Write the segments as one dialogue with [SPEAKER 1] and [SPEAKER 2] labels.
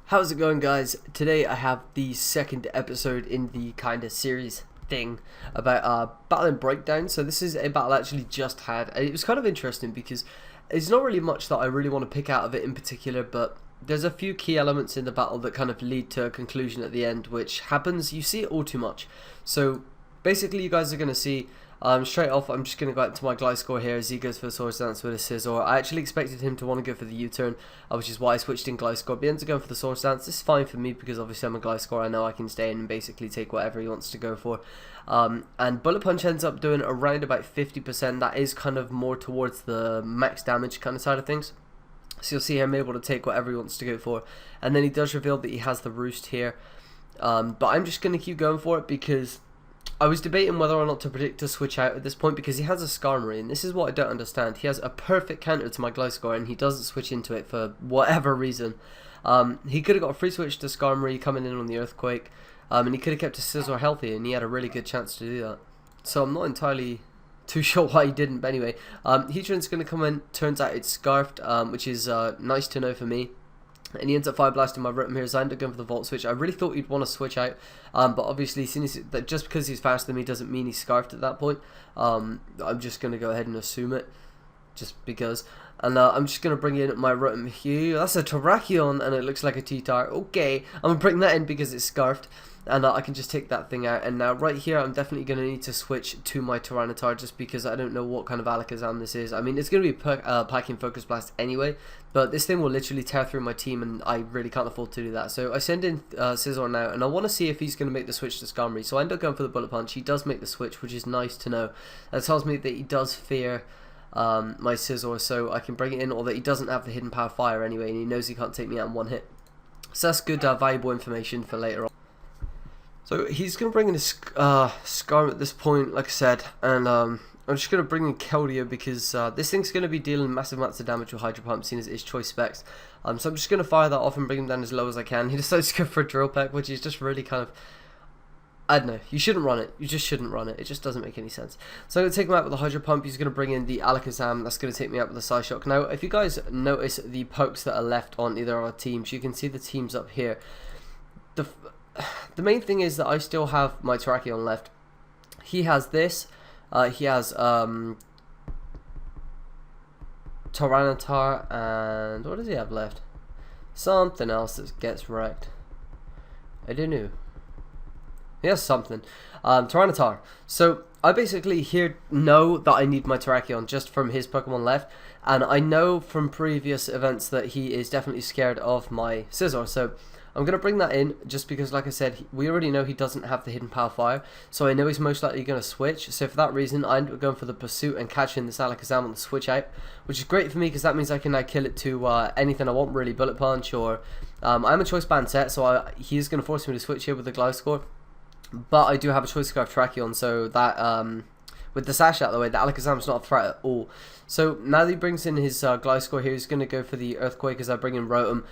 [SPEAKER 1] How's it going, guys? Today I have the second episode in the kind of series thing about battle and breakdown. So this is a battle I actually just had. It was kind of interesting because it's not really much that I really want to pick out of it in particular, but there's a few key elements in the battle that kind of lead to a conclusion at the end, which happens, you see it all too much. So basically you guys are going to see straight off, I'm just going to go out to my glide score here as he goes for the sword stance with a scissor. I actually expected him to want to go for the U-turn, which is why I switched in glide score. But he ends up going for the sword stance. This is fine for me because obviously I'm a glide score. I know I can stay in and basically take whatever he wants to go for. And bullet punch ends up doing around about 50%. That is kind of more towards the max damage kind of side of things. So you'll see him able to take whatever he wants to go for. And then he does reveal that he has the roost here. But I'm just going to keep going for it because I was debating whether or not to predict to switch out at this point because he has a Skarmory, and this is what I don't understand. He has a perfect counter to my Gliscor and he doesn't switch into it for whatever reason. He could have got a free switch to Skarmory coming in on the Earthquake, and he could have kept his Scizor healthy, and he had a really good chance to do that. So I'm not entirely too sure why he didn't, but anyway. Heatran's going to come in, turns out it's Scarfed, which is nice to know for me. And he ends up fire blasting my Rotom here as I end up going for the Volt Switch. I really thought he'd want to switch out, but obviously just because he's faster than me doesn't mean he's Scarfed at that point. I'm just going to go ahead and assume it, just because. And I'm just going to bring in my Rotom here. That's a Terrakion, and it looks like a T-Tar. Okay, I'm going to bring that in because it's Scarfed. And I can just take that thing out. And now right here, I'm definitely going to need to switch to my Tyranitar just because I don't know what kind of Alakazam this is. I mean, it's going to be packing Focus Blast anyway, but this thing will literally tear through my team, and I really can't afford to do that. So I send in Scizor now, and I want to see if he's going to make the switch to Skarmory. So I end up going for the Bullet Punch. He does make the switch, which is nice to know. That tells me that he does fear my Scizor, so I can bring it in, or that he doesn't have the Hidden Power Fire anyway, and he knows he can't take me out in one hit. So that's good, valuable information for later on. So he's going to bring in his Skarm at this point, like I said, and I'm just going to bring in Keldeo because this thing's going to be dealing massive amounts of damage with Hydro Pump, seeing as it is choice specs. So I'm just going to fire that off and bring him down as low as I can. He decides to go for a Drill Peck, which is just really kind of, I don't know, you shouldn't run it. You just shouldn't run it. It just doesn't make any sense. So I'm going to take him out with the Hydro Pump. He's going to bring in the Alakazam. That's going to take me out with the Psyshock. Now, if you guys notice the pokes that are left on either of our teams, you can see the teams up here. The main thing is that I still have my Terrakion left. He has this. He has Tyranitar, and what does he have left? Something else that gets wrecked. I don't know. He has something. Tyranitar. So I basically here know that I need my Terrakion just from his Pokemon left, and I know from previous events that he is definitely scared of my Scizor. So I'm going to bring that in just because, like I said, we already know he doesn't have the Hidden Power Fire, so I know he's most likely going to switch. So for that reason, I end up going for the Pursuit and catching this Alakazam on the switch out, which is great for me because that means I can now kill it to anything I want, really. Bullet Punch, or I'm a Choice Band set, so he's going to force me to switch here with the Gliscor. But I do have a Choice Scarf Terrakion, so that with the Sash out of the way, the Alakazam is not a threat at all. So now that he brings in his Gliscor here, he's going to go for the Earthquake as I bring in Rotom.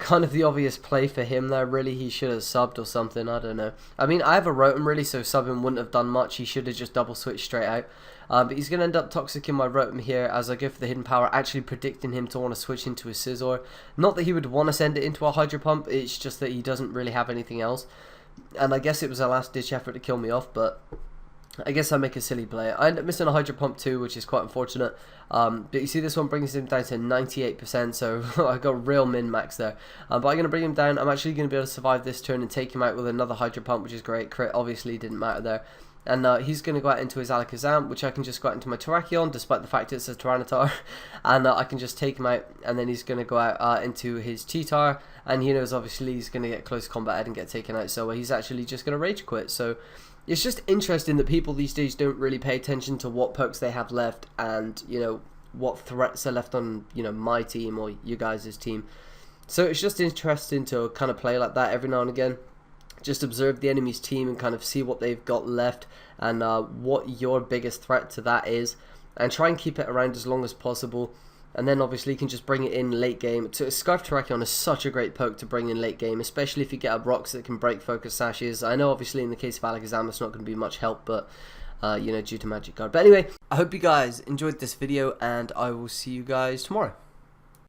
[SPEAKER 1] Kind of the obvious play for him there, really. He should have subbed or something, I don't know. I mean, I have a Rotom really, so subbing wouldn't have done much. He should have just double switched straight out. But he's going to end up Toxicking my Rotom here as I go for the Hidden Power, actually predicting him to want to switch into his Scizor. Not that he would want to send it into a Hydro Pump, it's just that he doesn't really have anything else. And I guess it was a last ditch effort to kill me off, but I guess I make a silly play. I end up missing a Hydro Pump too, which is quite unfortunate. But you see this one brings him down to 98%, so I got real min-max there. But I'm going to bring him down. I'm actually going to be able to survive this turn and take him out with another Hydro Pump, which is great. Crit obviously didn't matter there. And he's going to go out into his Alakazam, which I can just go out into my Terrakion, despite the fact it's a Tyranitar. And I can just take him out, and then he's going to go out into his T-Tar. And he knows obviously he's going to get close combat and get taken out, so he's actually just going to Rage Quit. So it's just interesting that people these days don't really pay attention to what pokes they have left and, you know, what threats are left on, you know, my team or you guys' team. So it's just interesting to kind of play like that every now and again. Just observe the enemy's team and kind of see what they've got left and what your biggest threat to that is, and try and keep it around as long as possible. And then obviously you can just bring it in late game. So Scarf Terrakion is such a great poke to bring in late game, especially if you get up rocks that can break Focus Sashes. I know obviously in the case of Alakazam it's not going to be much help, but you know, due to Magic Guard. But anyway, I hope you guys enjoyed this video, and I will see you guys tomorrow.